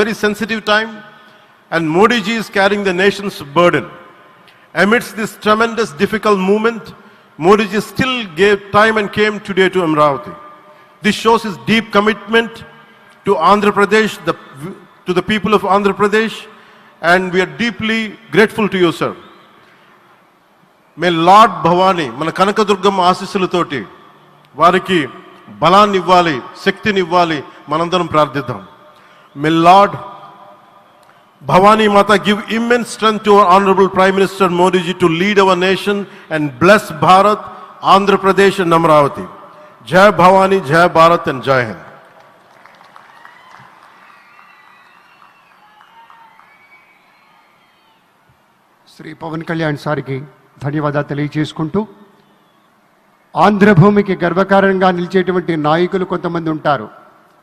very sensitive time, and Modi ji is carrying the nation's burden. Amidst this tremendous difficult moment, Modi ji still gave time and came today to Amravati. This shows his deep commitment to Andhra Pradesh, to the people of Andhra Pradesh, and we are deeply grateful to you, sir. May Lord Bhavani, మన కనకదుర్గమ్మ ఆశీస్సులతోటి వారికి బలాన్ని ఇవ్వాలి, శక్తిని ఇవ్వాలి, మనందరం ప్రార్థిద్దాం. May Lord Bhavani Mata give immense strength to our Honorable Prime Minister Modi ji to lead our nation and bless Bharat, Andhra Pradesh and Amravati. Jai Bhavani, Jai Bharat and Jai Hind. Shri Pawan Kalyan సార్కి ధన్యవాదాలు తెలియజేసుకుంటూ, ఆంధ్రభూమికి గర్వకారణంగా నిలిచేటువంటి నాయకులు కొంతమంది ఉంటారు.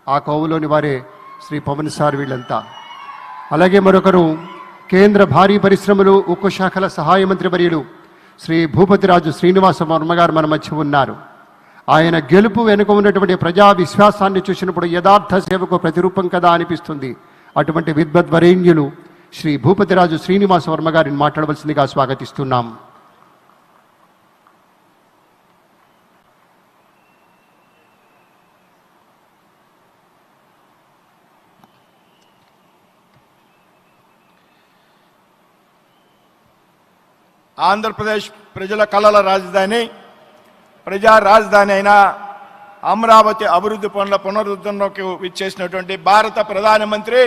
ఆ కోవలోని వారే Shri Pawan sir వీళ్ళంతా. అలాగే మరొకరు కేంద్ర భారీ పరిశ్రమలు ఉక్కు శాఖల సహాయ మంత్రి వర్యులు శ్రీ భూపతిరాజు శ్రీనివాస వర్మ గారు మన మధ్య ఉన్నారు. ఆయన గెలుపు వెనుక ఉన్నటువంటి ప్రజా విశ్వాసాన్ని చూసినప్పుడు యథార్థ సేవకు ప్రతిరూపం కదా అనిపిస్తుంది. అటువంటి విద్వద్వరేణ్యులు శ్రీ భూపతిరాజు శ్రీనివాస వర్మ గారిని మాట్లాడవలసిందిగా స్వాగతిస్తున్నాం. ఆంధ్రప్రదేశ్ ప్రజల కళల రాజధాని, ప్రజా రాజధాని అయిన అమరావతి అభివృద్ధి పనుల పునరుద్ధరణకు విచ్చేసినటువంటి భారత ప్రధానమంత్రి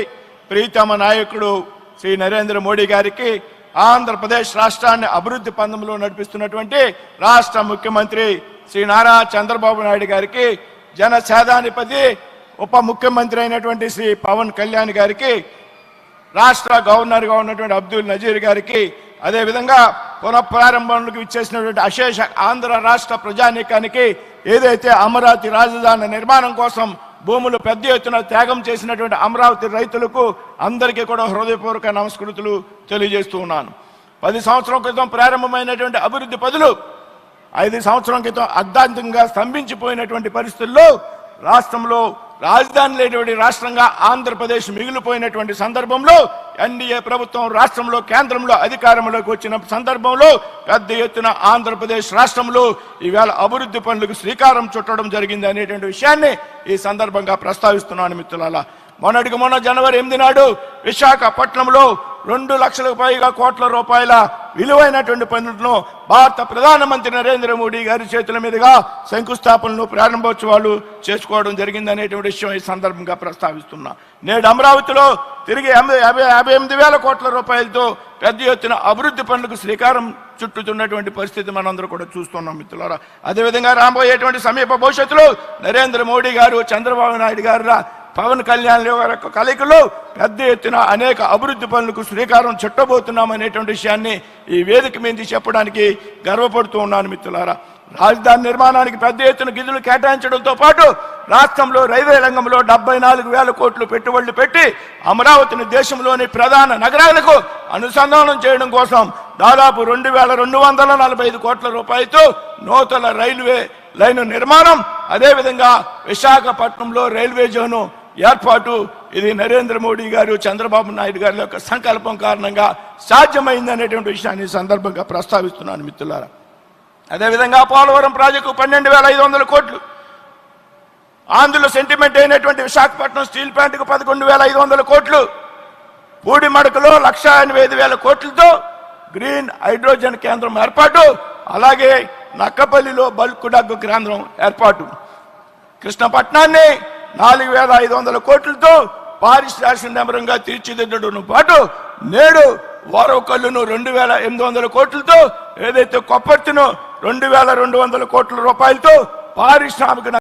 ప్రీతమ నాయకుడు శ్రీ నరేంద్ర మోడీ గారికి, ఆంధ్రప్రదేశ్ రాష్ట్రాన్ని అభివృద్ధి పందంలో నడిపిస్తున్నటువంటి రాష్ట్ర ముఖ్యమంత్రి శ్రీ నారా చంద్రబాబు నాయుడు గారికి, జనసేనాధిపతి ఉప ముఖ్యమంత్రి అయినటువంటి శ్రీ పవన్ కళ్యాణ్ గారికి, రాష్ట్ర గవర్నర్గా ఉన్నటువంటి అబ్దుల్ నజీర్ గారికి, అదేవిధంగా పునఃప్రారంభంలోకి విచ్చేసినటువంటి అశేష ఆంధ్ర రాష్ట్ర ప్రజానీకానికి, ఏదైతే అమరావతి రాజధాని నిర్మాణం కోసం భూములు పెద్ద ఎత్తున త్యాగం చేసినటువంటి అమరావతి రైతులకు అందరికీ కూడా హృదయపూర్వక నమస్కృతులు తెలియజేస్తూ ఉన్నాను. 10 సంవత్సరాల క్రితం ప్రారంభమైనటువంటి అభివృద్ధి పనులు 5 సంవత్సరాల క్రితం అర్ధాంతంగా స్తంభించిపోయినటువంటి పరిస్థితుల్లో రాష్ట్రంలో రాజధాని లేనటువంటి రాష్ట్రంగా ఆంధ్రప్రదేశ్ మిగిలిపోయినటువంటి సందర్భంలో ఎన్డీఏ ప్రభుత్వం రాష్ట్రంలో కేంద్రంలో అధికారంలోకి వచ్చిన సందర్భంలో పెద్ద ఎత్తున ఆంధ్రప్రదేశ్ రాష్ట్రంలో ఈవేళ అభివృద్ధి పనులకు శ్రీకారం చుట్టడం జరిగింది అనేటువంటి విషయాన్ని ఈ సందర్భంగా ప్రస్తావిస్తున్నాను మిత్రులారా. మొన్నటికి మొన్న జనవరి 8 నాడు విశాఖపట్నంలో 2 లక్షలకు పైగా కోట్ల రూపాయల విలువైనటువంటి పనులను భారత ప్రధానమంత్రి నరేంద్ర మోడీ గారి చేతుల మీదుగా శంకుస్థాపనలు ప్రారంభోత్సవాలు చేసుకోవడం జరిగింది అనేటువంటి విషయం ఈ సందర్భంగా ప్రస్తావిస్తున్నా. నేడు అమరావతిలో తిరిగి 58,000 కోట్ల రూపాయలతో పెద్ద ఎత్తున అభివృద్ధి పనులకు శ్రీకారం చుట్టుతున్నటువంటి పరిస్థితి మనందరూ కూడా చూస్తున్నాం మిత్రులారా. అదేవిధంగా రాబోయేటువంటి సమీప భవిష్యత్తులో నరేంద్ర మోడీ గారు, చంద్రబాబు నాయుడు గారు, పవన్ కళ్యాణ్ యొక్క కలయికలు పెద్ద ఎత్తున అనేక అభివృద్ధి పనులకు శ్రీకారం చుట్టబోతున్నాం అనేటువంటి విషయాన్ని ఈ వేదిక మీద చెప్పడానికి గర్వపడుతూ ఉన్నాను మిత్రులారా. రాజధాని నిర్మాణానికి పెద్ద ఎత్తున నిధులు కేటాయించడంతో పాటు రాష్ట్రంలో రైల్వే రంగంలో 74,000 కోట్లు పెట్టుబడులు పెట్టి అమరావతిని దేశంలోని ప్రధాన నగరాలకు అనుసంధానం చేయడం కోసం దాదాపు 2,245 కోట్ల రూపాయలతో నూతన రైల్వే లైన్ నిర్మాణం, అదేవిధంగా విశాఖపట్నంలో రైల్వే జోను ఏర్పాటు, ఇది నరేంద్ర మోడీ గారు, చంద్రబాబు నాయుడు గారి యొక్క సంకల్పం కారణంగా సాధ్యమైంది అనేటువంటి విషయాన్ని సందర్భంగా ప్రస్తావిస్తున్నాను మిత్రులారా. అదేవిధంగా పోలవరం ప్రాజెక్టు 12,500 కోట్లు, ఆంధ్రలో సెంటిమెంట్ అయినటువంటి విశాఖపట్నం స్టీల్ ప్లాంట్కు 11,500 కోట్లు, పూడిమడకలో 1,85,000 కోట్లతో గ్రీన్ హైడ్రోజన్ కేంద్రం ఏర్పాటు, అలాగే నక్కపల్లిలో బల్క్ డగ్గు కేంద్రం ఏర్పాటు, కృష్ణపట్నాన్ని 4,500 కోట్లతో పారిశ్రామిక నగరంగా తీర్చిదిద్దడంతో పాటు నేడు వారవకల్లును 2,800 కోట్లతో, ఏదైతే కొప్పర్తిను 2,200 కోట్ల రూపాయలతో పారిశ్రామిక